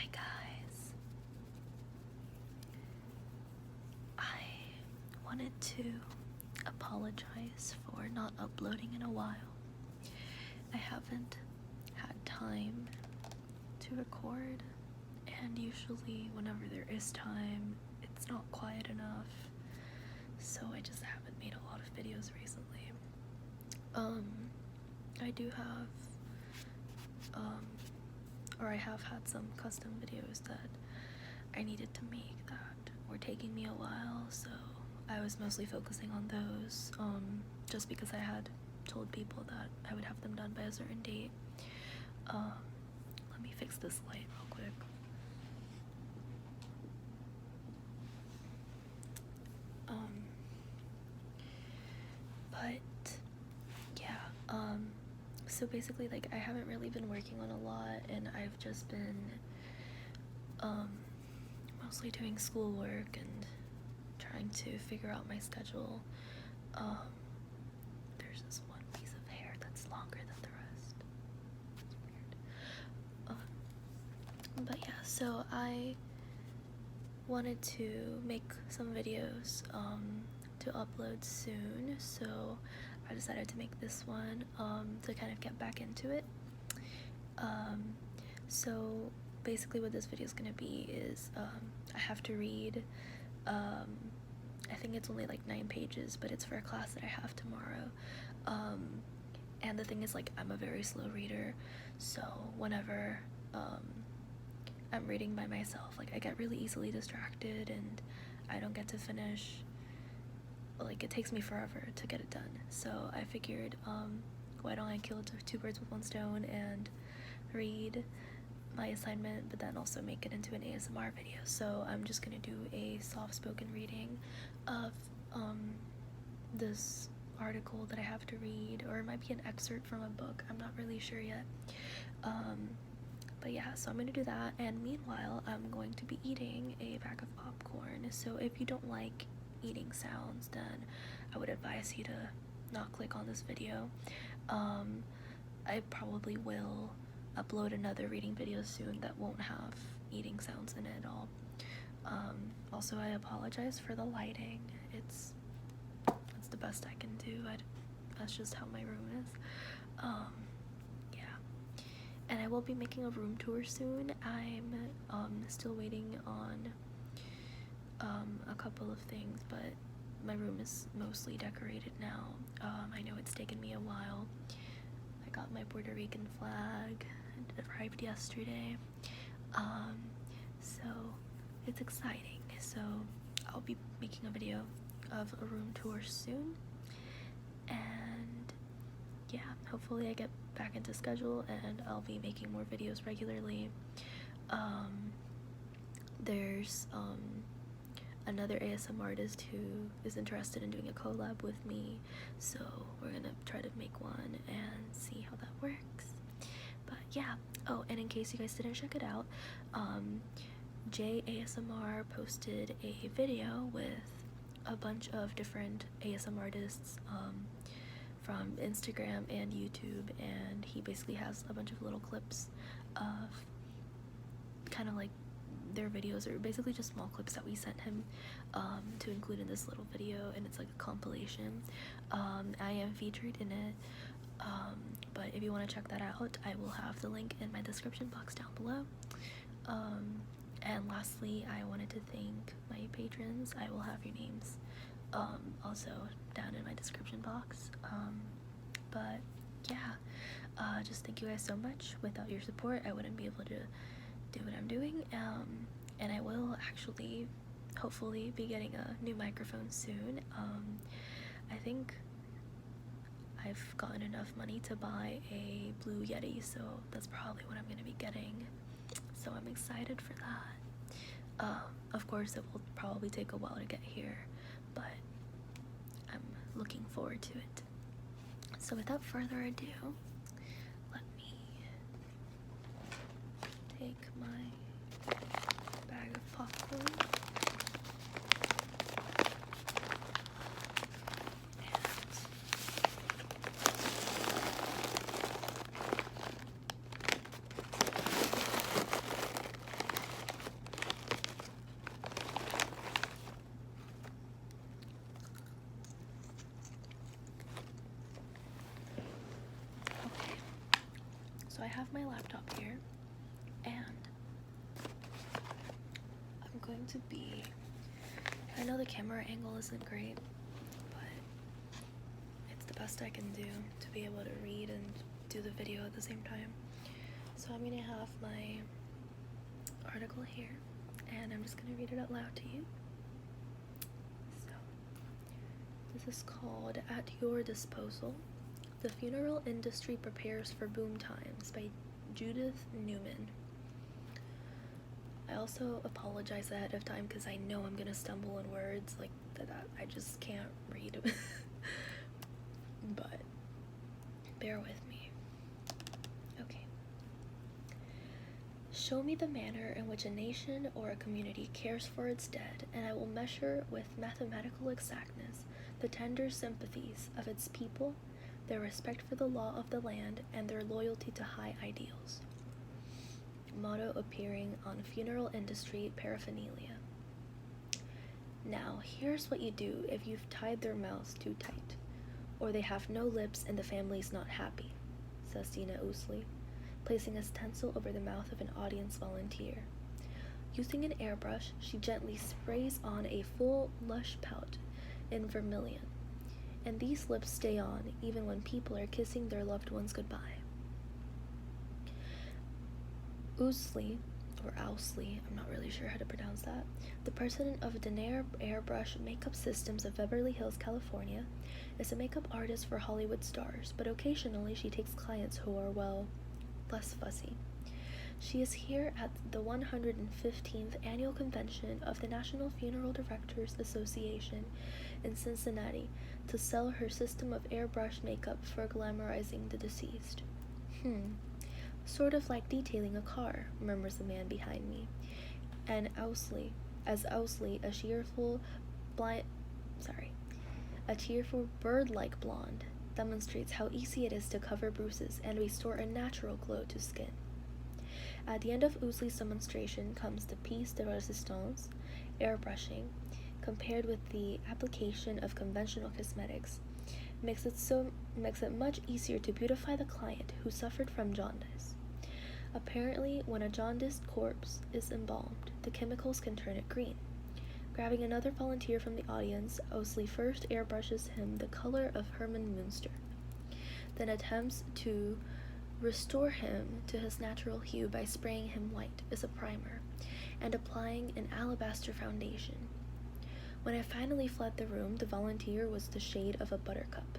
Hi guys. I wanted to apologize for not uploading in a while. I haven't had time to record, and usually whenever there is time, it's not quiet enough, so I just haven't made a lot of videos recently. I do have I have had some custom videos that I needed to make that were taking me a while, so I was mostly focusing on those, just because I had told people that I would have them done by a certain date. Let me fix this light real quick. But yeah, so basically, like, I haven't really been working on a lot, and I've just been mostly doing schoolwork and trying to figure out my schedule. There's this one piece of hair that's longer than the rest. It's weird. But yeah, so I wanted to make some videos to upload soon, so I decided to make this one to kind of get back into it. So basically what this video is going to be is I have to read, I think it's only like 9 pages, but it's for a class that I have tomorrow. And the thing is, like, I'm a very slow reader, so whenever I'm reading by myself, like, I get really easily distracted and I don't get to finish. Like, it takes me forever to get it done, so I figured why don't I kill two birds with one stone and read my assignment, but then also make it into an ASMR video. So I'm just gonna do a soft-spoken reading of this article that I have to read, or it might be an excerpt from a book, I'm not really sure yet. But yeah, so I'm gonna do that, and meanwhile I'm going to be eating a bag of popcorn. So if you don't like eating sounds, then I would advise you to not click on this video. I probably will upload another reading video soon that won't have eating sounds in it at all. Also, I apologize for the lighting. It's the best I can do. That's just how my room is. Yeah, and I will be making a room tour soon. I'm still waiting on a couple of things, but my room is mostly decorated now. I know it's taken me a while. I got my Puerto Rican flag. It arrived yesterday, so it's exciting. So I'll be making a video of a room tour soon, and yeah, hopefully I get back into schedule and I'll be making more videos regularly. There's another ASMR artist who is interested in doing a collab with me, so we're gonna try to make one and see how that works. But yeah, oh, and in case you guys didn't check it out, J ASMR posted a video with a bunch of different ASMR artists from Instagram and YouTube, and he basically has a bunch of little clips of kind of like their videos, or basically just small clips that we sent him to include in this little video, and it's like a compilation. I am featured in it, but if you want to check that out, I will have the link in my description box down below. And lastly, I wanted to thank my patrons. I will have your names also down in my description box. But yeah, just thank you guys so much. Without your support, I wouldn't be able to do what I'm doing, and I will actually hopefully be getting a new microphone soon. I think I've gotten enough money to buy a Blue Yeti, so that's probably what I'm going to be getting, so I'm excited for that. Of course it will probably take a while to get here, but I'm looking forward to it. So without further ado, let me take my bag of popcorn have my laptop here, and I'm going to be, I know the camera angle isn't great, but it's the best I can do to be able to read and do the video at the same time. So I'm gonna have my article here, and I'm just gonna read it out loud to you. So, this is called At Your Disposal. The Funeral Industry Prepares for Boom Times by Judith Newman. I also apologize ahead of time because I know I'm gonna stumble in words like that. I just can't read. But bear with me. Okay. Show me the manner in which a nation or a community cares for its dead, and I will measure with mathematical exactness the tender sympathies of its people, their respect for the law of the land, and their loyalty to high ideals. Motto appearing on funeral industry paraphernalia. Now, here's what you do if you've tied their mouths too tight, or they have no lips and the family's not happy, says Dina Ousley, placing a stencil over the mouth of an audience volunteer. Using an airbrush, she gently sprays on a full, lush pout in vermilion, and these lips stay on even when people are kissing their loved ones goodbye. Ousley, or Ousley, I'm not really sure how to pronounce that, the president of Denier Airbrush Makeup Systems of Beverly Hills, California, is a makeup artist for Hollywood stars, but occasionally she takes clients who are, well, less fussy. She is here at the 115th Annual Convention of the National Funeral Directors Association in Cincinnati to sell her system of airbrush makeup for glamorizing the deceased. Sort of like detailing a car, murmurs the man behind me. And Ousley, a cheerful bird-like blonde, demonstrates how easy it is to cover bruises and restore a natural glow to skin. At the end of Ousley's demonstration comes the piece de resistance, airbrushing, compared with the application of conventional cosmetics, makes it much easier to beautify the client who suffered from jaundice. Apparently, when a jaundiced corpse is embalmed, the chemicals can turn it green. Grabbing another volunteer from the audience, Ousley first airbrushes him the color of Herman Munster, then attempts to restore him to his natural hue by spraying him white as a primer and applying an alabaster foundation. When I finally fled the room, the volunteer was the shade of a buttercup.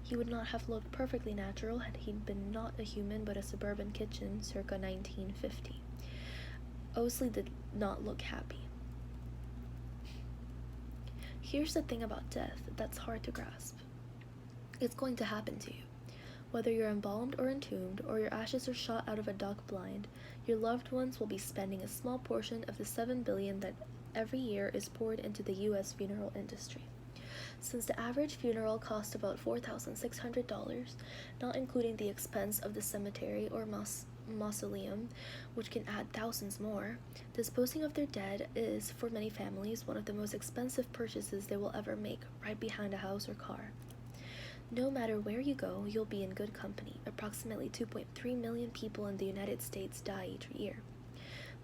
He would not have looked perfectly natural had he been not a human but a suburban kitchen circa 1950. Ousley did not look happy. Here's the thing about death that's hard to grasp. It's going to happen to you. Whether you're embalmed or entombed, or your ashes are shot out of a dock blind, your loved ones will be spending a small portion of the $7 billion that every year is poured into the U.S. funeral industry. Since the average funeral costs about $4,600, not including the expense of the cemetery or mausoleum, which can add thousands more, disposing of their dead is, for many families, one of the most expensive purchases they will ever make, right behind a house or car. No matter where you go, you'll be in good company. Approximately 2.3 million people in the United States die each year.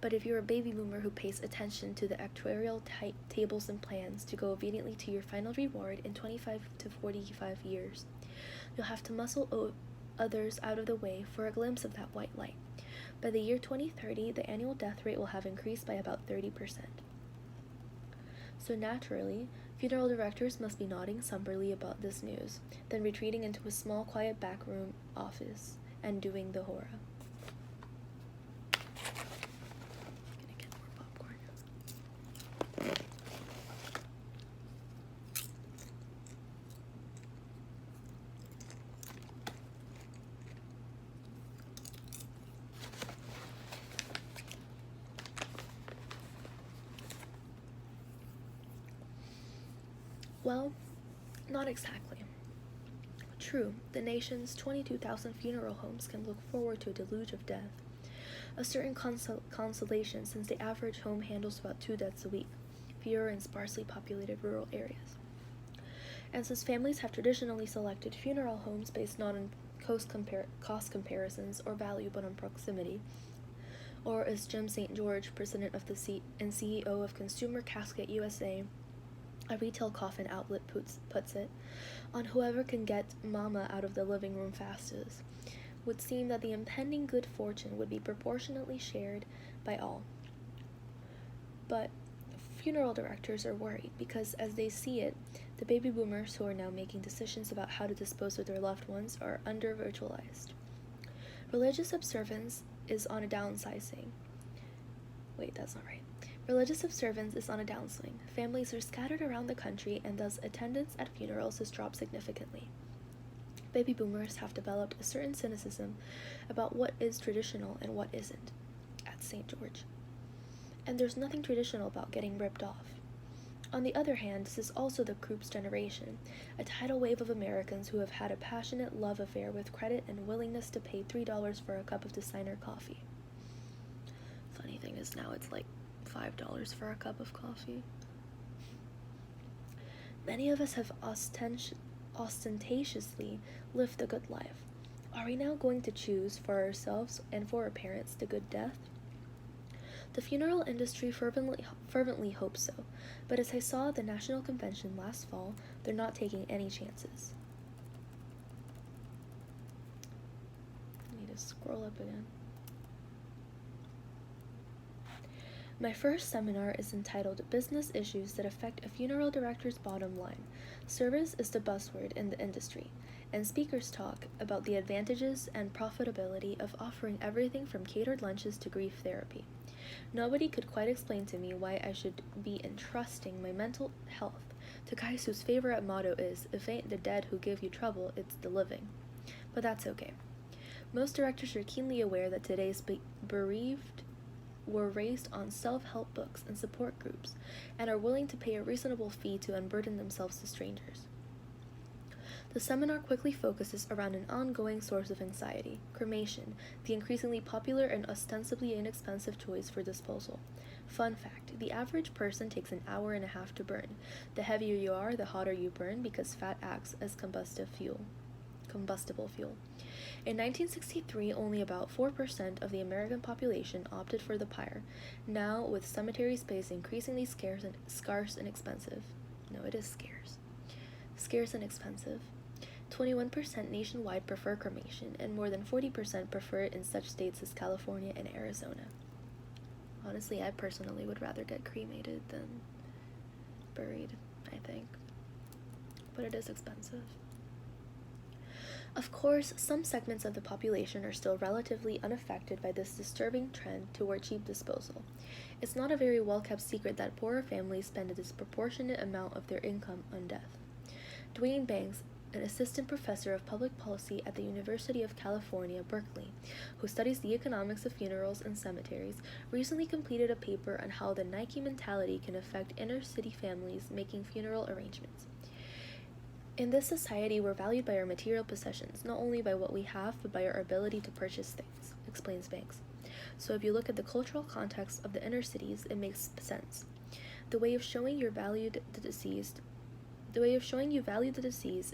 But if you're a baby boomer who pays attention to the actuarial tables and plans to go obediently to your final reward in 25 to 45 years, you'll have to muscle others out of the way for a glimpse of that white light. By the year 2030, the annual death rate will have increased by about 30%. So naturally, funeral directors must be nodding somberly about this news, then retreating into a small, quiet backroom office and doing the horror. Gonna get more popcorn. Well, not exactly. True, the nation's 22,000 funeral homes can look forward to a deluge of death. A certain consolation, since the average home handles about 2 deaths a week, fewer in sparsely populated rural areas. And since families have traditionally selected funeral homes based not on cost comparisons or value but on proximity. Or as Jim St. George, president of and CEO of Consumer Casket USA, a retail coffin outlet, puts it, on whoever can get mama out of the living room fastest, would seem that the impending good fortune would be proportionately shared by all. But funeral directors are worried because, as they see it, the baby boomers who are now making decisions about how to dispose of their loved ones are under-virtualized. Religious observance is on a downsizing. Wait, that's not right. Religious observance is on a downswing. Families are scattered around the country, and thus attendance at funerals has dropped significantly. Baby boomers have developed a certain cynicism about what is traditional and what isn't at St. George. And there's nothing traditional about getting ripped off. On the other hand, this is also the Croups generation, a tidal wave of Americans who have had a passionate love affair with credit and willingness to pay $3 for a cup of designer coffee. Funny thing is, now it's like $5 for a cup of coffee. Many of us have ostentatiously lived the good life. Are we now going to choose for ourselves and for our parents the good death? The funeral industry fervently hopes so, but as I saw at the National Convention last fall, they're not taking any chances. I need to scroll up again. My first seminar is entitled Business Issues That Affect a Funeral Director's Bottom Line. Service is the buzzword in the industry, and speakers talk about the advantages and profitability of offering everything from catered lunches to grief therapy. Nobody could quite explain to me why I should be entrusting my mental health to guys whose favorite motto is, if ain't the dead who give you trouble, it's the living. But that's okay. Most directors are keenly aware that today's bereaved were raised on self-help books and support groups, and are willing to pay a reasonable fee to unburden themselves to strangers. The seminar quickly focuses around an ongoing source of anxiety, cremation, the increasingly popular and ostensibly inexpensive choice for disposal. Fun fact, the average person takes an hour and a half to burn. The heavier you are, the hotter you burn because fat acts as combustible fuel. In 1963, only about 4% of the American population opted for the pyre. Now, with cemetery space increasingly scarce and expensive. No, it is scarce. Scarce and expensive. 21% nationwide prefer cremation, and more than 40% prefer it in such states as California and Arizona. Honestly, I personally would rather get cremated than buried, I think. But it is expensive. Of course, some segments of the population are still relatively unaffected by this disturbing trend toward cheap disposal. It's not a very well-kept secret that poorer families spend a disproportionate amount of their income on death. Dwayne Banks, an assistant professor of public policy at the University of California, Berkeley, who studies the economics of funerals and cemeteries, recently completed a paper on how the Nike mentality can affect inner-city families making funeral arrangements. In this society, we're valued by our material possessions, not only by what we have, but by our ability to purchase things, explains Banks. So if you look at the cultural context of the inner cities, it makes sense. The way of showing you value the deceased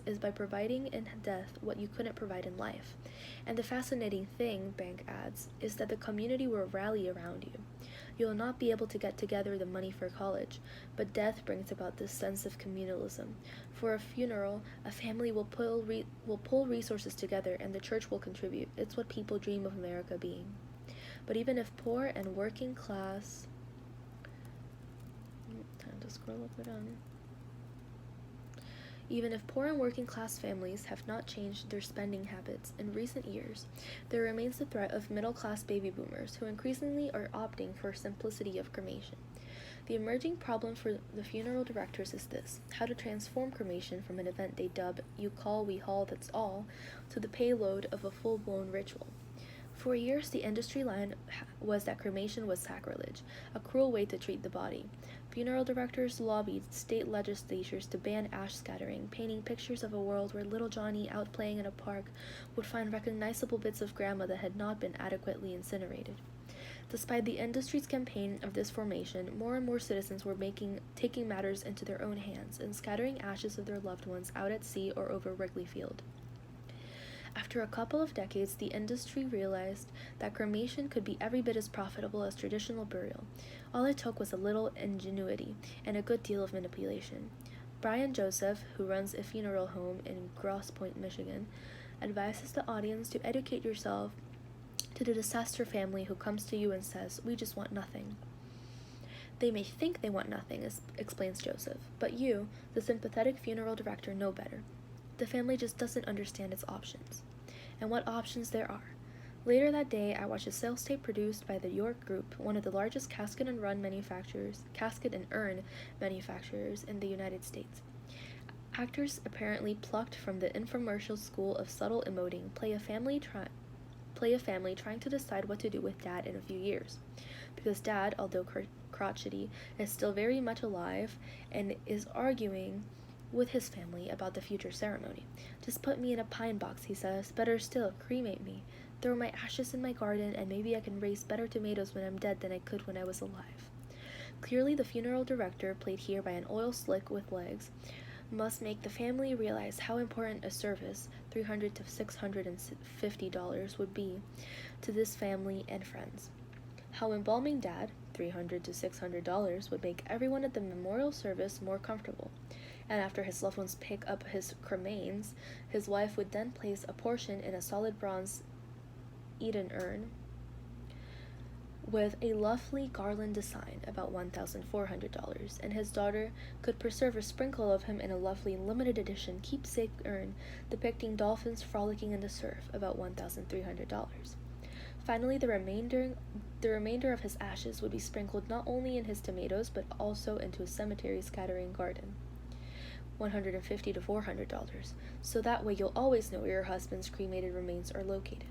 is by providing in death what you couldn't provide in life. And the fascinating thing, Bank adds, is that the community will rally around you. You will not be able to get together the money for college, but death brings about this sense of communalism. For a funeral, a family will pull resources together, and the church will contribute. It's what people dream of America being. But even if poor and working class... Time to scroll up and down. Even if poor and working-class families have not changed their spending habits in recent years, there remains the threat of middle-class baby boomers who increasingly are opting for simplicity of cremation. The emerging problem for the funeral directors is this: how to transform cremation from an event they dub "you call, we haul, that's all" to the payload of a full-blown ritual. For years, the industry line was that cremation was sacrilege, a cruel way to treat the body. Funeral directors lobbied state legislatures to ban ash scattering, painting pictures of a world where little Johnny, out playing in a park, would find recognizable bits of grandma that had not been adequately incinerated. Despite the industry's campaign of this formation, more and more citizens were taking matters into their own hands and scattering ashes of their loved ones out at sea or over Wrigley Field. After a couple of decades, the industry realized that cremation could be every bit as profitable as traditional burial. All it took was a little ingenuity and a good deal of manipulation. Brian Joseph, who runs a funeral home in Grosse Pointe, Michigan, advises the audience to educate yourself to the disaster family who comes to you and says, "We just want nothing." They may think they want nothing, explains Joseph, but you, the sympathetic funeral director, know better. The family just doesn't understand its options. And what options there are. Later that day, I watched a sales tape produced by the York Group, one of the largest casket and urn manufacturers in the United States. Actors apparently plucked from the infomercial school of subtle emoting play a family trying to decide what to do with Dad in a few years. Because Dad, although crotchety, is still very much alive and is arguing with his family about the future ceremony. "Just put me in a pine box," he says. "Better still, cremate me. Throw my ashes in my garden, and maybe I can raise better tomatoes when I'm dead than I could when I was alive." Clearly, the funeral director, played here by an oil slick with legs, must make the family realize how important a service, $300 to $650, would be to this family and friends. How embalming Dad, $300 to $600, would make everyone at the memorial service more comfortable. And after his loved ones pick up his cremains, his wife would then place a portion in a solid bronze Eden urn with a lovely garland design, about $1,400, and his daughter could preserve a sprinkle of him in a lovely limited edition keepsake urn depicting dolphins frolicking in the surf, about $1,300. Finally, the remainder of his ashes would be sprinkled not only in his tomatoes but also into a cemetery scattering garden, $150 to $400, so that way you'll always know where your husband's cremated remains are located.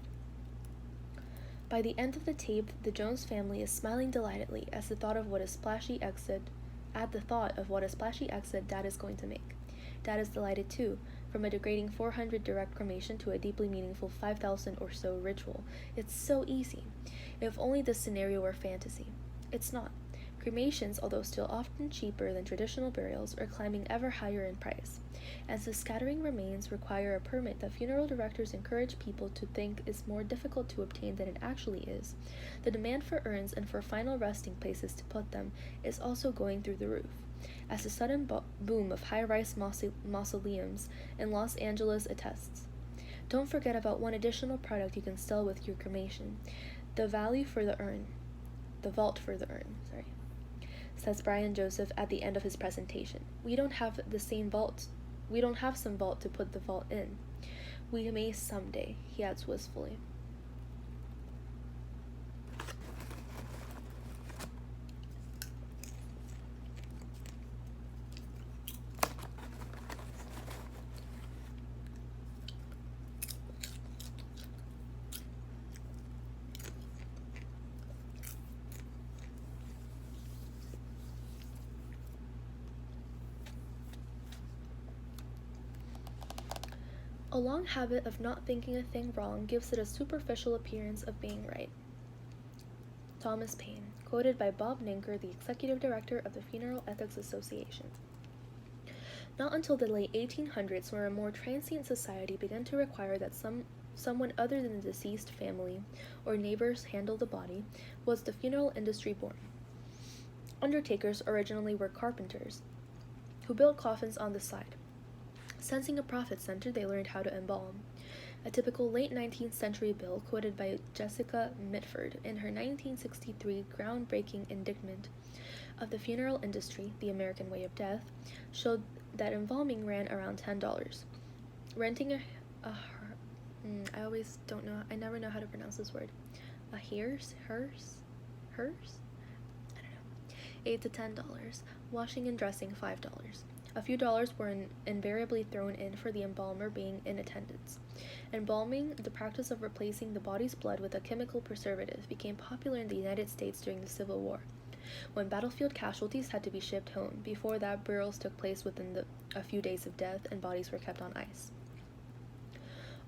By the end of the tape, the Jones family is smiling delightedly at the thought of what a splashy exit Dad is going to make. Dad is delighted too. From a degrading 400 direct cremation to a deeply meaningful 5,000 or so ritual. It's so easy. If only this scenario were fantasy. It's not. Cremations, although still often cheaper than traditional burials, are climbing ever higher in price. As the scattering remains require a permit that funeral directors encourage people to think is more difficult to obtain than it actually is, the demand for urns and for final resting places to put them is also going through the roof. As the sudden boom of high-rise mausoleums in Los Angeles attests. Don't forget about one additional product you can sell with your cremation: the vault for the urn, says Brian Joseph at the end of his presentation. We don't have some vault to put the vault in. We may someday, he adds wistfully. A long habit of not thinking a thing wrong gives it a superficial appearance of being right. Thomas Paine, quoted by Bob Ninker, the executive director of the Funeral Ethics Association. Not until the late 1800s, where a more transient society began to require that someone other than the deceased family or neighbors handle the body, was the funeral industry born. Undertakers originally were carpenters, who built coffins on the side. Sensing a profit center, they learned how to embalm. A typical late 19th century bill, quoted by Jessica Mitford in her 1963 groundbreaking indictment of the funeral industry, The American Way of Death, showed that embalming ran around $10. Renting I never know how to pronounce this word. A hearse? I don't know. $8 to $10. Washing and dressing, $5. A few dollars were invariably thrown in for the embalmer being in attendance. Embalming, the practice of replacing the body's blood with a chemical preservative, became popular in the United States during the Civil War, when battlefield casualties had to be shipped home. Before that, burials took place within a few days of death, and bodies were kept on ice.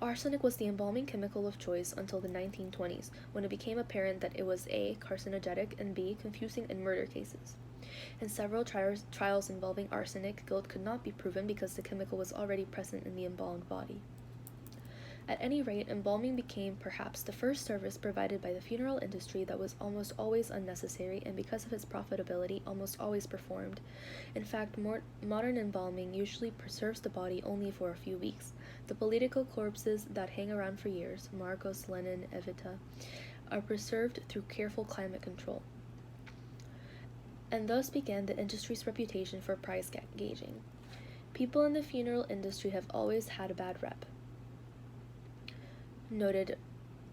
Arsenic was the embalming chemical of choice until the 1920s, when it became apparent that it was A, carcinogenic, and B, confusing in murder cases. In several trials involving arsenic, guilt could not be proven because the chemical was already present in the embalmed body. At any rate, embalming became perhaps the first service provided by the funeral industry that was almost always unnecessary and, because of its profitability, almost always performed. In fact, modern embalming usually preserves the body only for a few weeks. The political corpses that hang around for years, Marcos, Lenin, Evita, are preserved through careful climate control. And thus began the industry's reputation for price gauging. People in the funeral industry have always had a bad rep, noted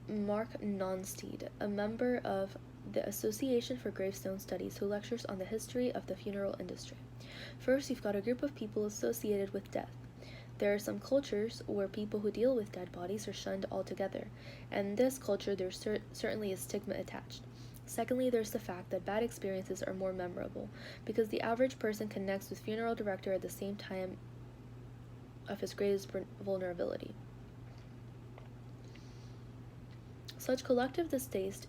Mark Nonsteed, a member of the Association for Gravestone Studies, who lectures on the history of the funeral industry. First, you've got a group of people associated with death. There are some cultures where people who deal with dead bodies are shunned altogether, and in this culture there certainly is stigma attached. Secondly, there's the fact that bad experiences are more memorable, because the average person connects with funeral director at the same time of his greatest vulnerability. Such collective distaste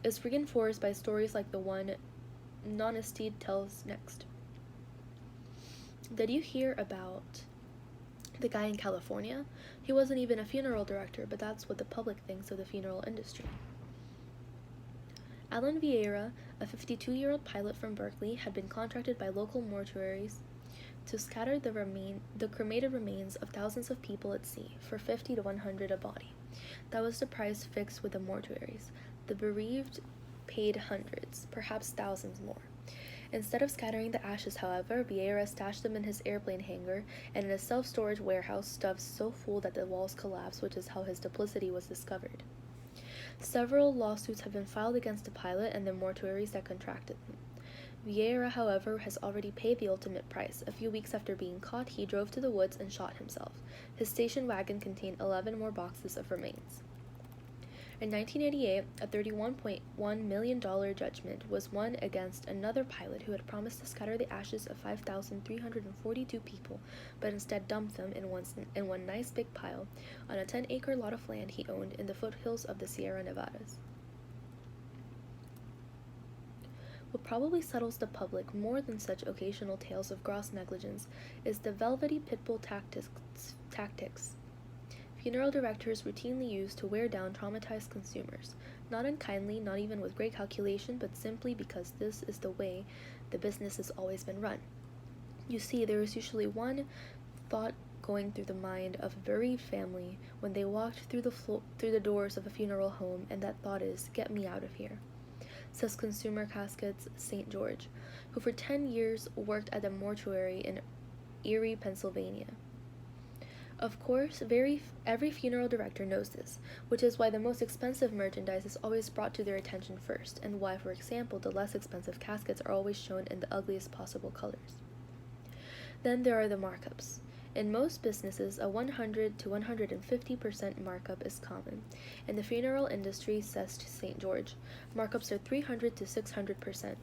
is reinforced by stories like the one Nonesteed tells next. Did you hear about the guy in California? He wasn't even a funeral director, but that's what the public thinks of the funeral industry. Alan Vieira, a 52-year-old pilot from Berkeley, had been contracted by local mortuaries to scatter the cremated remains of thousands of people at sea for $50 to $100 a body. That was the price fixed with the mortuaries. The bereaved paid hundreds, perhaps thousands more. Instead of scattering the ashes, however, Vieira stashed them in his airplane hangar and in a self-storage warehouse stuffed so full that the walls collapsed, which is how his duplicity was discovered. Several lawsuits have been filed against the pilot and the mortuaries that contracted them. Vieira, however, has already paid the ultimate price. A few weeks after being caught, he drove to the woods and shot himself. His station wagon contained 11 more boxes of remains. In 1988, a $31.1 million judgment was won against another pilot who had promised to scatter the ashes of 5,342 people, but instead dumped them in one nice big pile on a 10-acre lot of land he owned in the foothills of the Sierra Nevadas. What probably settles the public more than such occasional tales of gross negligence is the velvety pitbull tactics funeral directors routinely use to wear down traumatized consumers, not unkindly, not even with great calculation, but simply because this is the way the business has always been run. You see, there is usually one thought going through the mind of a bereaved family when they walked through the doors of a funeral home, and that thought is, "Get me out of here," says Consumer Caskets St. George, who for 10 years worked at a mortuary in Erie, Pennsylvania. Of course, every funeral director knows this, which is why the most expensive merchandise is always brought to their attention first, and why, for example, the less expensive caskets are always shown in the ugliest possible colors. Then there are the markups. In most businesses, a 100 to 150% markup is common. In the funeral industry, says St. George, markups are 300 to 600%.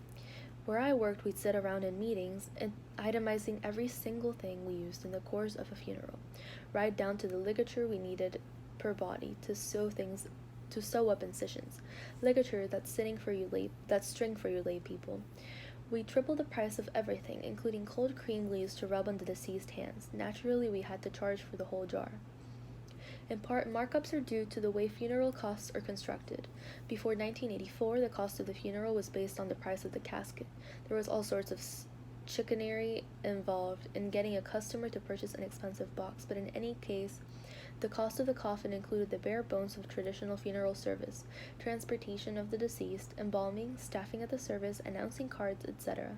Where I worked, we'd sit around in meetings and itemizing every single thing we used in the course of a funeral, right down to the ligature we needed per body to sew up incisions, ligature that's string for you lay people. We tripled the price of everything, including cold cream leaves to rub on the deceased hands. Naturally, we had to charge for the whole jar. In part, markups are due to the way funeral costs are constructed. Before 1984, the cost of the funeral was based on the price of the casket. There was all sorts of chicanery involved in getting a customer to purchase an expensive box, but in any case, the cost of the coffin included the bare bones of traditional funeral service, transportation of the deceased, embalming, staffing at the service, announcing cards, etc.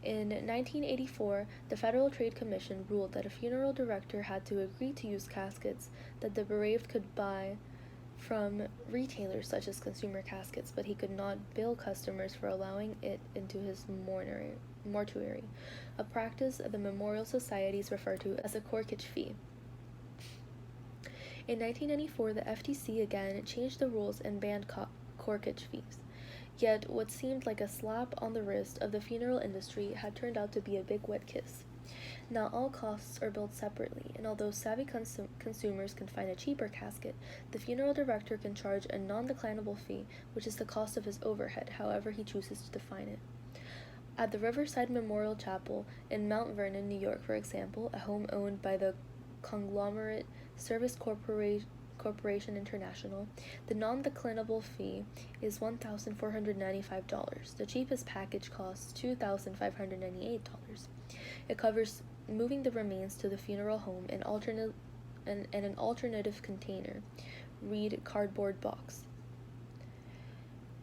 In 1984, the Federal Trade Commission ruled that a funeral director had to agree to use caskets that the bereaved could buy from retailers such as Consumer Caskets, but he could not bill customers for allowing it into his mortuary, a practice the memorial societies refer to as a corkage fee. In 1994, the FTC again changed the rules and banned corkage fees. Yet, what seemed like a slap on the wrist of the funeral industry had turned out to be a big wet kiss. Now all costs are billed separately, and although savvy consumers can find a cheaper casket, the funeral director can charge a non-declinable fee, which is the cost of his overhead, however he chooses to define it. At the Riverside Memorial Chapel in Mount Vernon, New York, for example, a home owned by the conglomerate Service Corporation International, the non-declinable fee is $1,495. The cheapest package costs $2,598. It covers moving the remains to the funeral home in an alternative container, read cardboard box.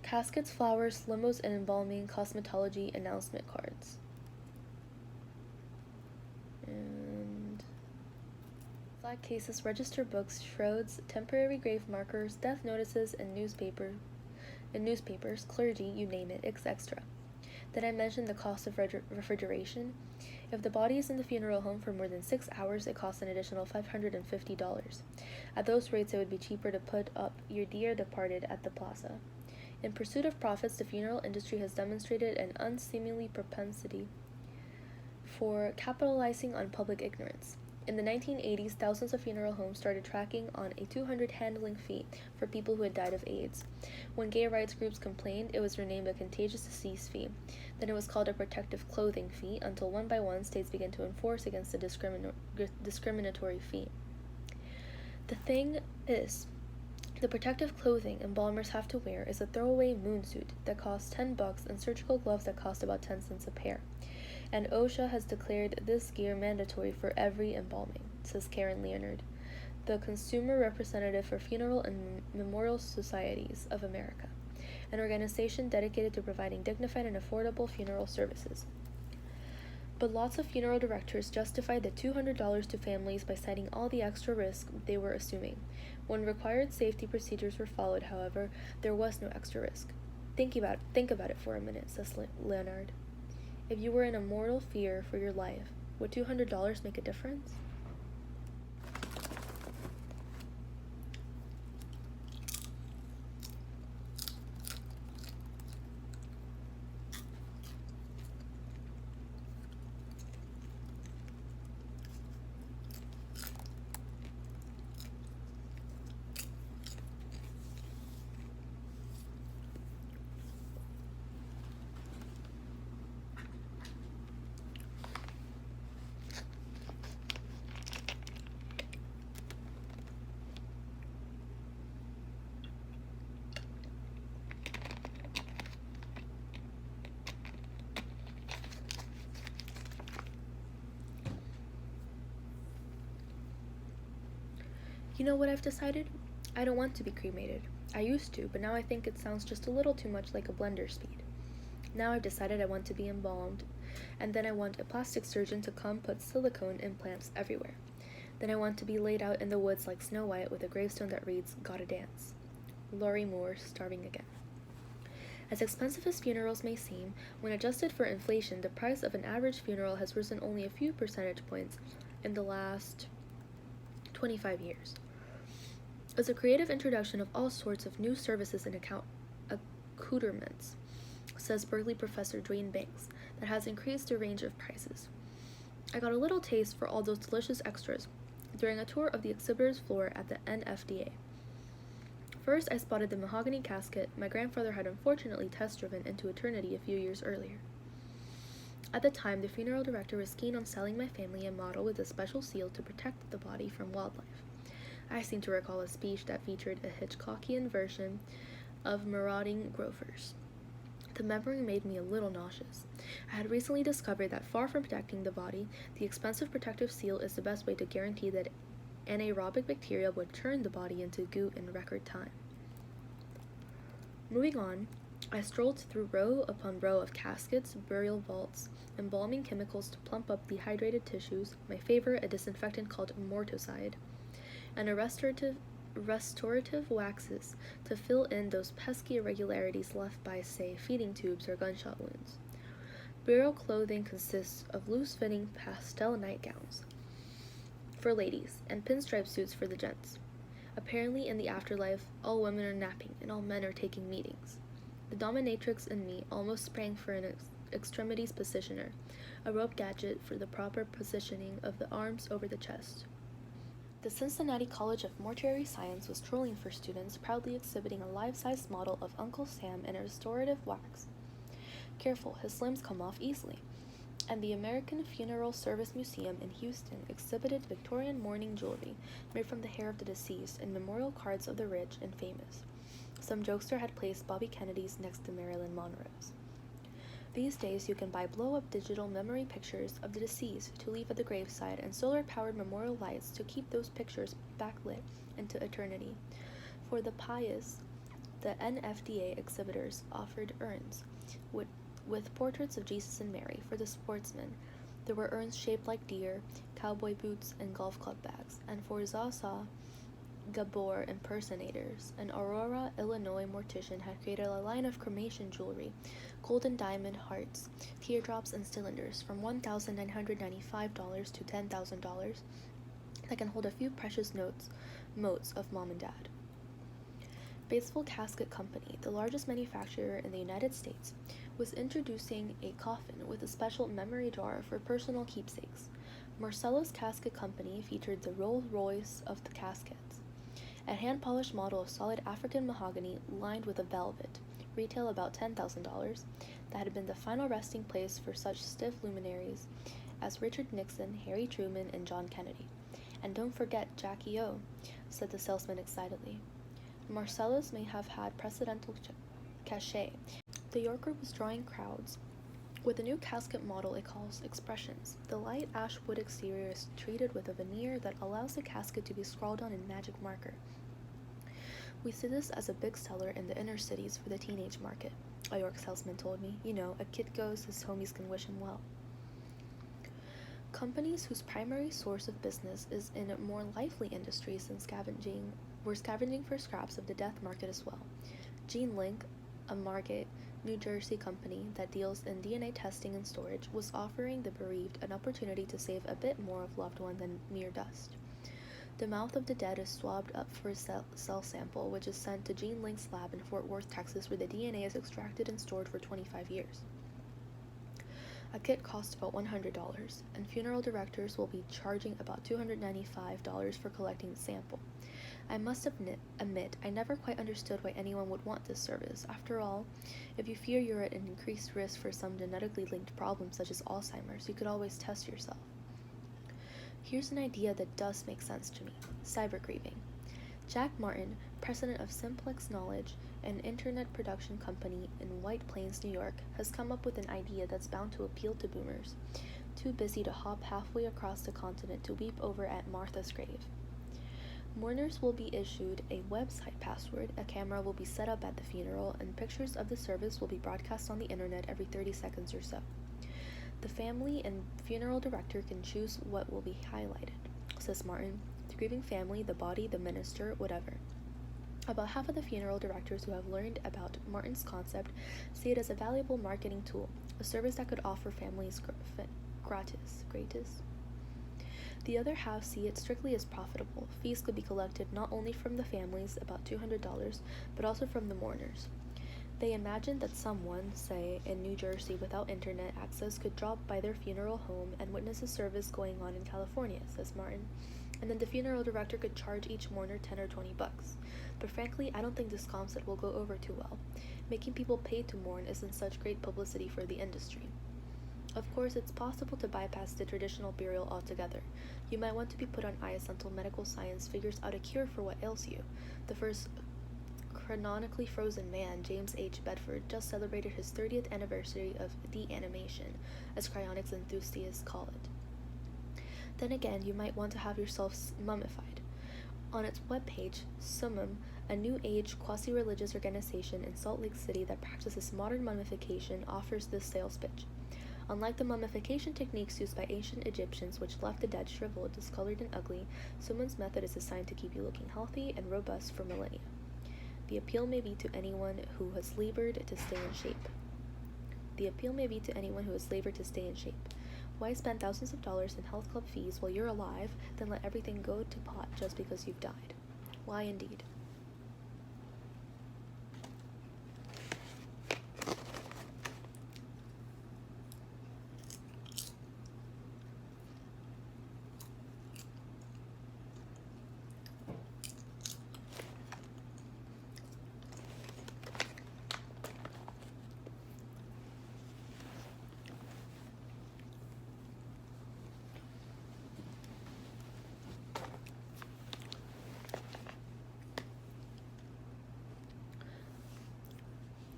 Caskets, flowers, limos, and embalming, cosmetology, announcement cards. And flag cases, register books, shrouds, temporary grave markers, death notices, and newspapers, clergy, you name it, etc. Did I mention the cost of refrigeration? If the body is in the funeral home for more than 6 hours, it costs an additional $550. At those rates, it would be cheaper to put up your dear departed at the plaza. In pursuit of profits, the funeral industry has demonstrated an unseemly propensity for capitalizing on public ignorance. In the 1980s, thousands of funeral homes started tracking on a $200 handling fee for people who had died of AIDS. When gay rights groups complained, it was renamed a contagious disease fee. Then it was called a protective clothing fee, until one by one states began to enforce against the discriminatory fee. The thing is, the protective clothing embalmers have to wear is a throwaway moon suit that costs $10 and surgical gloves that cost about 10 cents a pair. And OSHA has declared this gear mandatory for every embalming, says Karen Leonard, the consumer representative for Funeral and Memorial Societies of America, an organization dedicated to providing dignified and affordable funeral services. But lots of funeral directors justified the $200 to families by citing all the extra risk they were assuming. When required safety procedures were followed, however, there was no extra risk. Think about it for a minute, says Leonard. If you were in a mortal fear for your life, would $200 make a difference? You know what I've decided? I don't want to be cremated. I used to, but now I think it sounds just a little too much like a blender speed. Now I've decided I want to be embalmed, and then I want a plastic surgeon to come put silicone implants everywhere. Then I want to be laid out in the woods like Snow White with a gravestone that reads, "Gotta dance." Laurie Moore, starving again. As expensive as funerals may seem, when adjusted for inflation, the price of an average funeral has risen only a few percentage points in the last 25 years. It's a creative introduction of all sorts of new services and accoutrements, says Berkeley professor Dwayne Banks, that has increased the range of prices. I got a little taste for all those delicious extras during a tour of the exhibitor's floor at the NFDA. First, I spotted the mahogany casket my grandfather had unfortunately test-driven into eternity a few years earlier. At the time, the funeral director was keen on selling my family a model with a special seal to protect the body from wildlife. I seem to recall a speech that featured a Hitchcockian version of marauding gophers. The memory made me a little nauseous. I had recently discovered that far from protecting the body, the expensive protective seal is the best way to guarantee that anaerobic bacteria would turn the body into goo in record time. Moving on, I strolled through row upon row of caskets, burial vaults, embalming chemicals to plump up dehydrated tissues, my favorite, a disinfectant called morticide, and a restorative waxes to fill in those pesky irregularities left by, say, feeding tubes or gunshot wounds. Burial clothing consists of loose-fitting pastel nightgowns for ladies and pinstripe suits for the gents. Apparently, in the afterlife, all women are napping and all men are taking meetings. The dominatrix in me almost sprang for an extremities positioner, a rope gadget for the proper positioning of the arms over the chest. The Cincinnati College of Mortuary Science was trolling for students, proudly exhibiting a life-size model of Uncle Sam in a restorative wax. Careful, his limbs come off easily. And the American Funeral Service Museum in Houston exhibited Victorian mourning jewelry made from the hair of the deceased and memorial cards of the rich and famous. Some jokester had placed Bobby Kennedy's next to Marilyn Monroe's. These days, you can buy blow-up digital memory pictures of the deceased to leave at the graveside and solar-powered memorial lights to keep those pictures backlit into eternity. For the pious, the NFDA exhibitors offered urns with portraits of Jesus and Mary. For the sportsmen, there were urns shaped like deer, cowboy boots, and golf club bags. And for Zaza Gabor impersonators, an Aurora, Illinois mortician had created a line of cremation jewelry, golden diamond hearts, teardrops, and cylinders from $1,995 to $10,000 that can hold a few precious motes of mom and dad. Batesville Casket Company, the largest manufacturer in the United States, was introducing a coffin with a special memory jar for personal keepsakes. Marcellus Casket Company featured the Rolls-Royce of the caskets, a hand-polished model of solid African mahogany lined with a velvet, retail about $10,000, that had been the final resting place for such stiff luminaries as Richard Nixon, Harry Truman, and John Kennedy. And don't forget Jackie O, said the salesman excitedly. Marcellus may have had precedental cachet. The Yorker was drawing crowds with a new casket model it calls Expressions. The light ash wood exterior is treated with a veneer that allows the casket to be scrawled on in magic marker. We see this as a big seller in the inner cities for the teenage market, a York salesman told me. You know, a kid goes, his homies can wish him well. Companies whose primary source of business is in more lively industries than scavenging were scavenging for scraps of the death market as well. GeneLink, a Margate, New Jersey company that deals in DNA testing and storage, was offering the bereaved an opportunity to save a bit more of loved one than mere dust. The mouth of the dead is swabbed up for a cell sample, which is sent to GeneLink's lab in Fort Worth, Texas, where the DNA is extracted and stored for 25 years. A kit costs about $100, and funeral directors will be charging about $295 for collecting the sample. I must admit, I never quite understood why anyone would want this service. After all, if you fear you're at an increased risk for some genetically linked problem such as Alzheimer's, you could always test yourself. Here's an idea that does make sense to me. Cyber grieving. Jack Martin, president of Simplex Knowledge, an internet production company in White Plains, New York, has come up with an idea that's bound to appeal to boomers, too busy to hop halfway across the continent to weep over at Martha's grave. Mourners will be issued a website password, a camera will be set up at the funeral, and pictures of the service will be broadcast on the internet every 30 seconds or so. The family and funeral director can choose what will be highlighted, says Martin. The grieving family, the body, the minister, whatever. About half of the funeral directors who have learned about Martin's concept see it as a valuable marketing tool, a service that could offer families gratis. The other half see it strictly as profitable. Fees could be collected not only from the families, about $200, but also from the mourners. They imagined that someone, say, in New Jersey without internet access could drop by their funeral home and witness a service going on in California, says Martin. And then the funeral director could charge each mourner $10 or $20. But frankly, I don't think this concept will go over too well. Making people pay to mourn isn't such great publicity for the industry. Of course, it's possible to bypass the traditional burial altogether. You might want to be put on ice until medical science figures out a cure for what ails you. The first cryonically frozen man, James H. Bedford, just celebrated his 30th anniversary of de-animation, as cryonics enthusiasts call it. Then again, you might want to have yourself mummified. On its webpage, Summum, a New Age quasi-religious organization in Salt Lake City that practices modern mummification, offers this sales pitch. Unlike the mummification techniques used by ancient Egyptians, which left the dead shriveled, discolored, and ugly, Summum's method is designed to keep you looking healthy and robust for millennia. The appeal may be to anyone who has labored to stay in shape. Why spend thousands of dollars in health club fees while you're alive, then let everything go to pot just because you've died? Why indeed?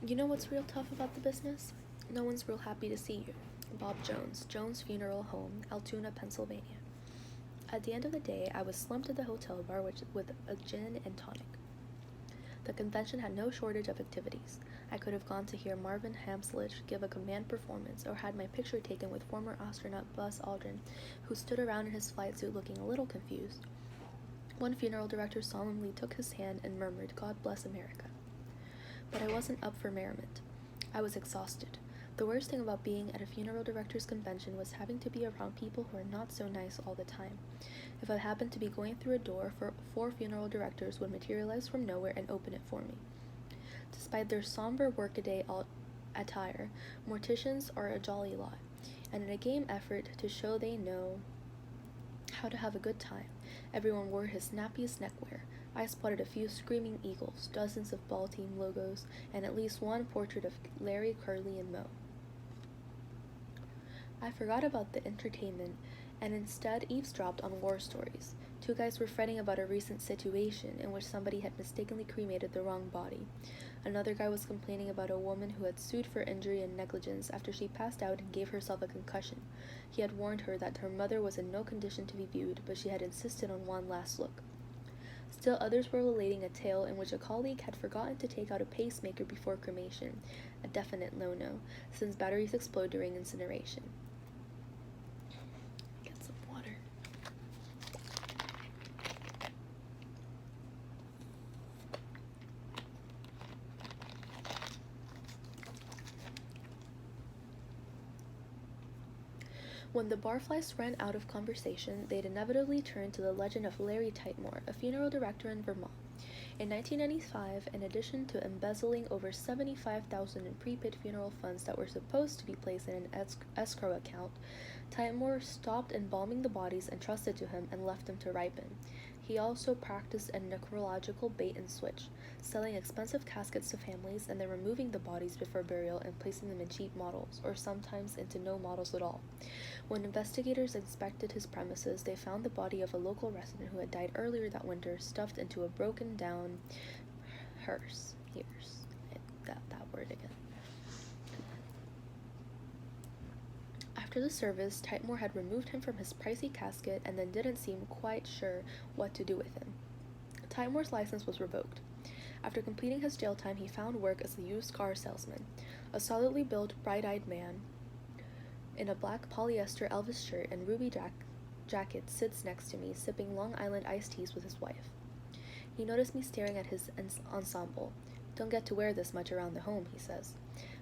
You know what's real tough about the business? No one's real happy to see you. Bob Jones, Jones Funeral Home, Altoona, Pennsylvania. At the end of the day, I was slumped at the hotel bar with a gin and tonic. The convention had no shortage of activities. I could have gone to hear Marvin Hamslich give a command performance, or had my picture taken with former astronaut Buzz Aldrin, who stood around in his flight suit looking a little confused. One funeral director solemnly took his hand and murmured, "God bless America." But I wasn't up for merriment. I was exhausted. The worst thing about being at a funeral director's convention was having to be around people who are not so nice all the time. If I happened to be going through a door, four funeral directors would materialize from nowhere and open it for me. Despite their somber workaday attire, morticians are a jolly lot, and in a game effort to show they know how to have a good time, everyone wore his snappiest neckwear. I spotted a few screaming eagles, dozens of ball team logos, and at least one portrait of Larry, Curly, and Moe. I forgot about the entertainment and instead eavesdropped on war stories. Two guys were fretting about a recent situation in which somebody had mistakenly cremated the wrong body. Another guy was complaining about a woman who had sued for injury and negligence after she passed out and gave herself a concussion. He had warned her that her mother was in no condition to be viewed, but she had insisted on one last look. Still others were relating a tale in which a colleague had forgotten to take out a pacemaker before cremation, a definite no-no, since batteries explode during incineration. Get some water. When the barflies ran out of conversation, they'd inevitably turn to the legend of Larry Tightmore, a funeral director in Vermont. In 1995, in addition to embezzling over $75,000 in prepaid funeral funds that were supposed to be placed in an escrow account, Tightmore stopped embalming the bodies entrusted to him and left them to ripen. He also practiced a necrological bait and switch, selling expensive caskets to families and then removing the bodies before burial and placing them in cheap models, or sometimes into no models at all. When investigators inspected his premises, they found the body of a local resident who had died earlier that winter, stuffed into a broken-down hearse. That word again. After the service, Tightmore had removed him from his pricey casket and then didn't seem quite sure what to do with him. Tightmore's license was revoked. After completing his jail time, he found work as a used car salesman. A solidly built, bright-eyed man in a black polyester Elvis shirt and ruby jacket sits next to me, sipping Long Island iced teas with his wife. He noticed me staring at his ensemble. "Don't get to wear this much around the home," he says.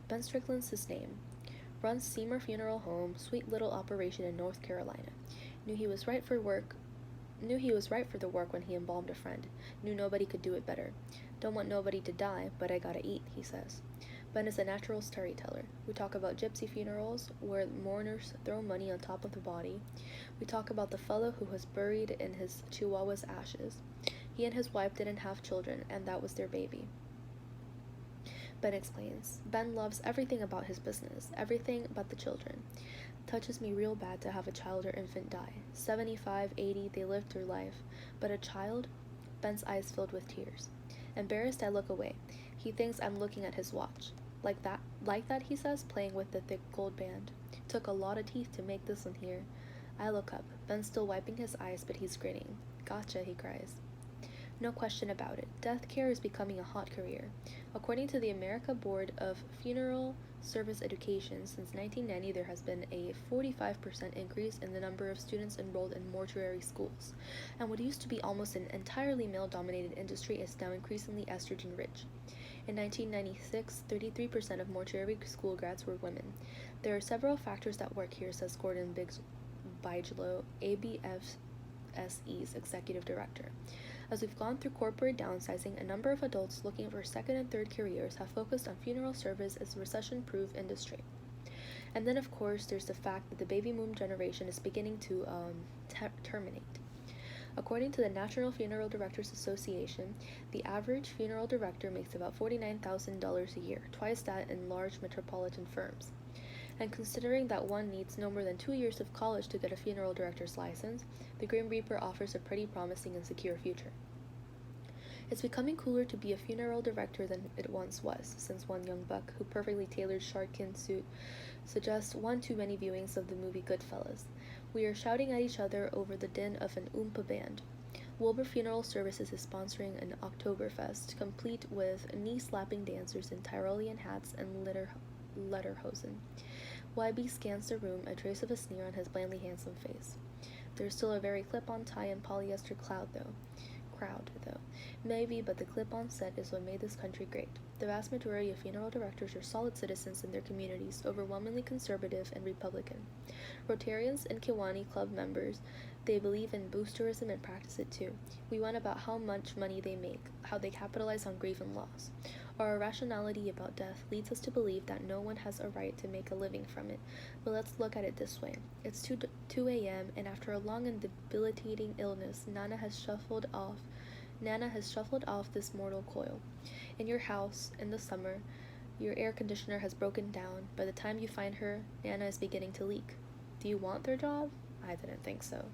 Ben Strickland's his name. Runs Seymour Funeral Home, sweet little operation in North Carolina. Knew he was right for the work when he embalmed a friend. Knew nobody could do it better. "Don't want nobody to die, but I gotta eat," he says. Ben is a natural storyteller. We talk about gypsy funerals, where mourners throw money on top of the body. We talk about the fellow who was buried in his chihuahua's ashes. He and his wife didn't have children, and that was their baby. Ben explains. Ben loves everything about his business, everything but the children. Touches me real bad to have a child or infant die. 75, 80, they lived through life. But a child? Ben's eyes filled with tears. Embarrassed, I look away. He thinks I'm looking at his watch. Like that, he says, playing with the thick gold band. Took a lot of teeth to make this one here. I look up. Ben's still wiping his eyes, but he's grinning. "Gotcha," he cries. No question about it. Death care is becoming a hot career. According to the American Board of Funeral Service Education, since 1990 there has been a 45% increase in the number of students enrolled in mortuary schools, and what used to be almost an entirely male-dominated industry is now increasingly estrogen-rich. In 1996, 33% of mortuary school grads were women. There are several factors that work here, says Gordon Bigelow, ABFSE's executive director. As we've gone through corporate downsizing, a number of adults looking for second and third careers have focused on funeral service as a recession-proof industry. And then, of course, there's the fact that the baby boom generation is beginning to terminate. According to the National Funeral Directors Association, the average funeral director makes about $49,000 a year, twice that in large metropolitan firms. And considering that one needs no more than 2 years of college to get a funeral director's license, the Grim Reaper offers a pretty promising and secure future. It's becoming cooler to be a funeral director than it once was, since one young buck who perfectly tailored shark-kin suit suggests one too many viewings of the movie Goodfellas. We are shouting at each other over the din of an Oompa band. Wilbur Funeral Services is sponsoring an Oktoberfest, complete with knee-slapping dancers in Tyrolean hats and lederhosen. YB scans the room, a trace of a sneer on his blandly handsome face. There's still a very clip-on tie and polyester crowd, though. Maybe, but the clip-on set is what made this country great. The vast majority of funeral directors are solid citizens in their communities, overwhelmingly conservative and Republican. Rotarians and Kiwani Club members, they believe in boosterism and practice it too. We went about how much money they make, how they capitalize on grief and loss. Our irrationality about death leads us to believe that no one has a right to make a living from it. But let's look at it this way. It's 2 a.m., and after a long and debilitating illness, Nana has shuffled off this mortal coil. In your house, in the summer, your air conditioner has broken down. By the time you find her, Nana is beginning to leak. Do you want their job? I didn't think so.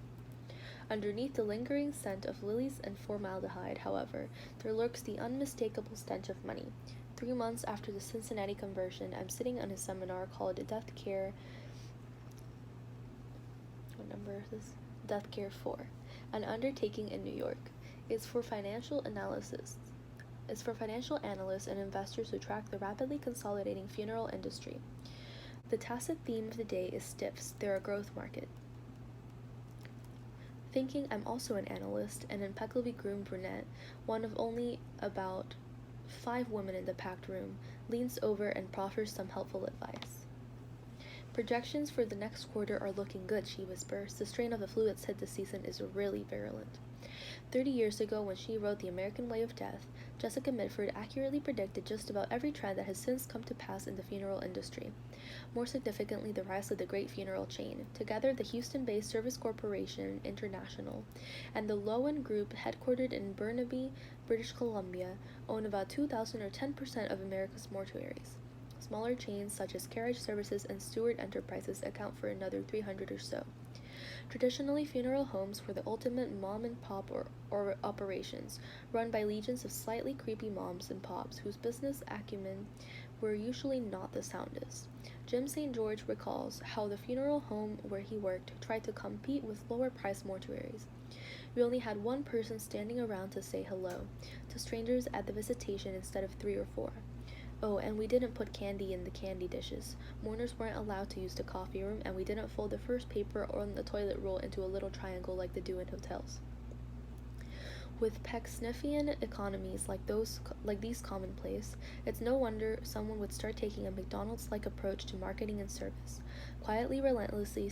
Underneath the lingering scent of lilies and formaldehyde, however, there lurks the unmistakable stench of money. 3 months after the Cincinnati conversion, I'm sitting on a seminar called Death Care. What number is this? Death Care 4, an undertaking in New York. It's for financial analysts and investors who track the rapidly consolidating funeral industry. The tacit theme of the day is stiffs. They're a growth market. Thinking I'm also an analyst, an impeccably groomed brunette, one of only about 5 women in the packed room, leans over and proffers some helpful advice. Projections for the next quarter are looking good, she whispers. The strain of the flu that's hit this season is really virulent. 30 years ago, when she wrote The American Way of Death, Jessica Mitford accurately predicted just about every trend that has since come to pass in the funeral industry. More significantly, the rise of the great funeral chain. Together, the Houston-based Service Corporation International and the Lowen Group, headquartered in Burnaby, British Columbia, own about 2,000 or 10% of America's mortuaries. Smaller chains such as Carriage Services and Stewart Enterprises account for another 300 or so. Traditionally, funeral homes were the ultimate mom-and-pop or operations, run by legions of slightly creepy moms and pops whose business acumen were usually not the soundest. Jim St. George recalls how the funeral home where he worked tried to compete with lower-priced mortuaries. We only had one person standing around to say hello to strangers at the visitation instead of 3 or 4. Oh, and we didn't put candy in the candy dishes. Mourners weren't allowed to use the coffee room, and we didn't fold the first paper or the toilet roll into a little triangle like they do in hotels. With Pecksniffian economies like these commonplace, it's no wonder someone would start taking a McDonald's-like approach to marketing and service. Quietly, relentlessly,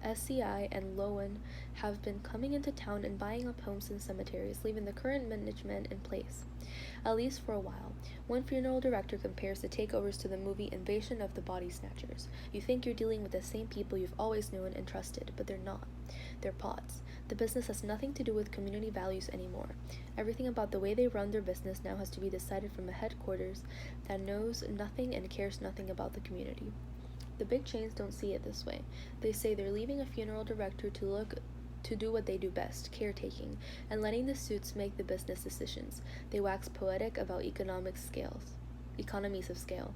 SCI and Lowen have been coming into town and buying up homes and cemeteries, leaving the current management in place, at least for a while. One funeral director compares the takeovers to the movie Invasion of the Body Snatchers. You think you're dealing with the same people you've always known and trusted, but they're not. They're pods. The business has nothing to do with community values anymore. Everything about the way they run their business now has to be decided from a headquarters that knows nothing and cares nothing about the community. The big chains don't see it this way. They say they're leaving a funeral director to do what they do best, caretaking, and letting the suits make the business decisions. They wax poetic about economies of scale.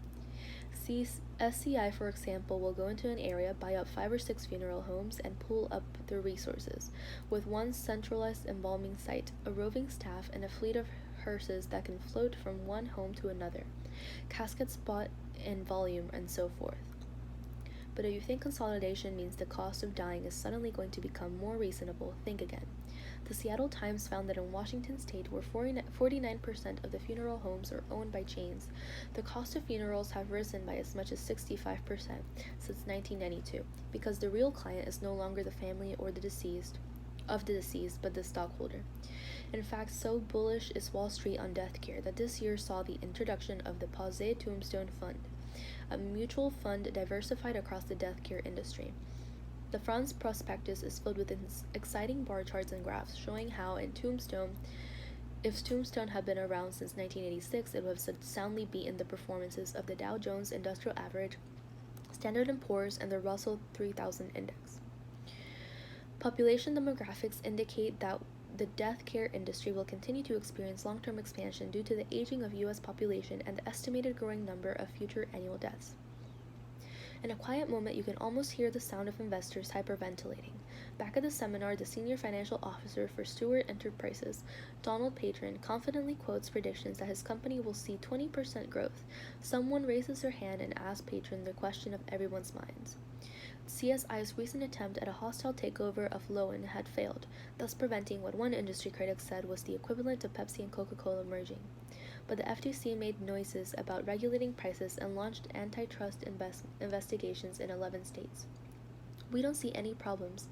SCI, for example, will go into an area, buy up 5 or 6 funeral homes, and pool up their resources, with one centralized embalming site, a roving staff, and a fleet of hearses that can float from one home to another, caskets bought in volume, and so forth. But if you think consolidation means the cost of dying is suddenly going to become more reasonable, think again. The Seattle Times found that in Washington state, where 49% of the funeral homes are owned by chains, the cost of funerals have risen by as much as 65% since 1992, because the real client is no longer the family or the deceased, but the stockholder. In fact, so bullish is Wall Street on death care that this year saw the introduction of the Posé Tombstone Fund, a mutual fund diversified across the death care industry. The fund's prospectus is filled with exciting bar charts and graphs showing how if Tombstone had been around since 1986, it would have soundly beaten the performances of the Dow Jones Industrial Average, Standard & Poor's, and the Russell 3000 Index. Population demographics indicate that the death care industry will continue to experience long-term expansion due to the aging of U.S. population and the estimated growing number of future annual deaths. In a quiet moment, you can almost hear the sound of investors hyperventilating. Back at the seminar, the senior financial officer for Stewart Enterprises, Donald Patron, confidently quotes predictions that his company will see 20% growth. Someone raises their hand and asks Patron the question of everyone's minds. CSI's recent attempt at a hostile takeover of Lowen had failed, thus preventing what one industry critic said was the equivalent of Pepsi and Coca-Cola merging. But the FTC made noises about regulating prices and launched antitrust investigations in 11 states. We don't see any problems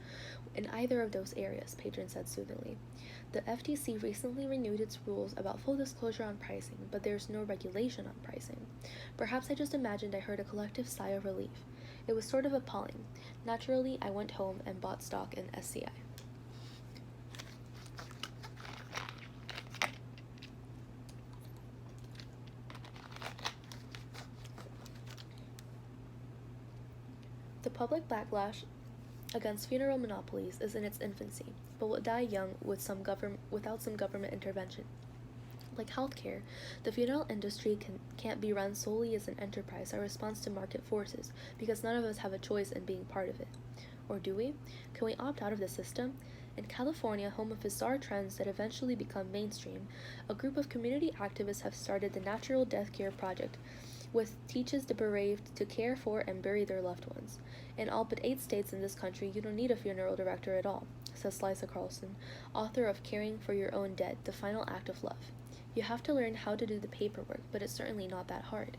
in either of those areas, Patron said soothingly. The FTC recently renewed its rules about full disclosure on pricing, but there's no regulation on pricing. Perhaps I just imagined I heard a collective sigh of relief. It was sort of appalling. Naturally, I went home and bought stock in SCI. The public backlash against funeral monopolies is in its infancy, but will die young without some government intervention. Like healthcare, the funeral industry can't be run solely as an enterprise that responds to market forces, because none of us have a choice in being part of it. Or do we? Can we opt out of the system? In California, home of bizarre trends that eventually become mainstream, a group of community activists have started the Natural Death Care Project, which teaches the bereaved to care for and bury their loved ones. In all but 8 states in this country, you don't need a funeral director at all, says Liza Carlson, author of Caring for Your Own Dead, The Final Act of Love. You have to learn how to do the paperwork, but it's certainly not that hard.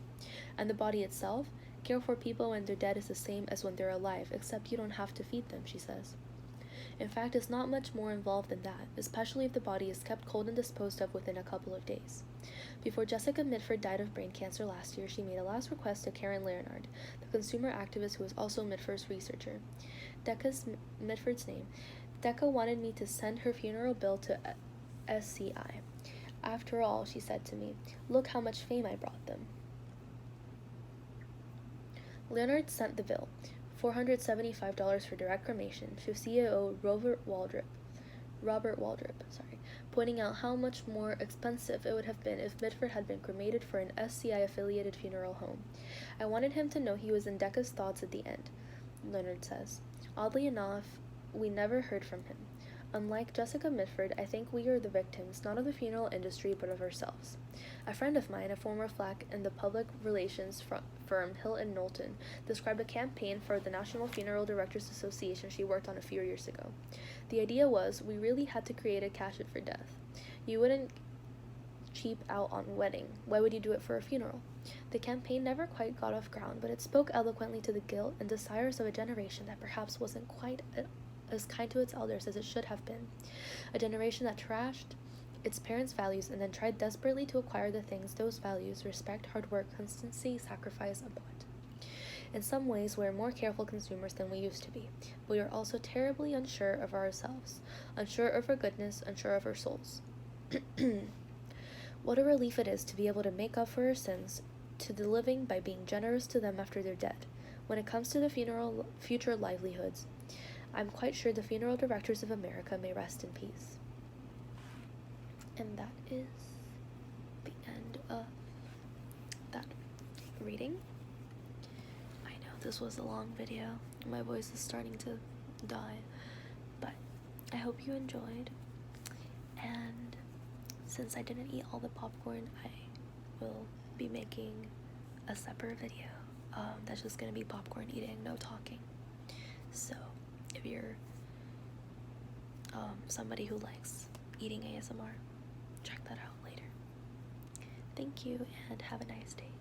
And the body itself? Care for people when they're dead is the same as when they're alive, except you don't have to feed them, she says. In fact, it's not much more involved than that, especially if the body is kept cold and disposed of within a couple of days. Before Jessica Mitford died of brain cancer last year, she made a last request to Karen Leonard, the consumer activist who is also Mitford's researcher. Mitford's name. Decca wanted me to send her funeral bill to SCI. After all, she said to me, look how much fame I brought them. Leonard sent the bill, $475 for direct cremation, to CEO Robert Waldrop, pointing out how much more expensive it would have been if Mitford had been cremated for an SCI-affiliated funeral home. I wanted him to know he was in Decca's thoughts at the end, Leonard says. Oddly enough, we never heard from him. Unlike Jessica Mitford, I think we are the victims, not of the funeral industry, but of ourselves. A friend of mine, a former flack in the public relations firm Hill & Knowlton, described a campaign for the National Funeral Directors Association she worked on a few years ago. The idea was, we really had to create a cash-it for death. You wouldn't cheap out on a wedding. Why would you do it for a funeral? The campaign never quite got off ground, but it spoke eloquently to the guilt and desires of a generation that perhaps wasn't quite as kind to its elders as it should have been. A generation that trashed its parents' values and then tried desperately to acquire the things those values, respect, hard work, constancy, sacrifice, abhorred. In some ways, we are more careful consumers than we used to be. But we are also terribly unsure of ourselves, unsure of our goodness, unsure of our souls. What a relief it is to be able to make up for our sins to the living by being generous to them after they're dead. When it comes to the future livelihoods, I'm quite sure the funeral directors of America may rest in peace. And that is the end of that reading. I know this was a long video. My voice is starting to die. But I hope you enjoyed. And since I didn't eat all the popcorn, I will be making a separate video. That's just going to be popcorn eating, no talking. So if you're somebody who likes eating ASMR, check that out later. Thank you and have a nice day.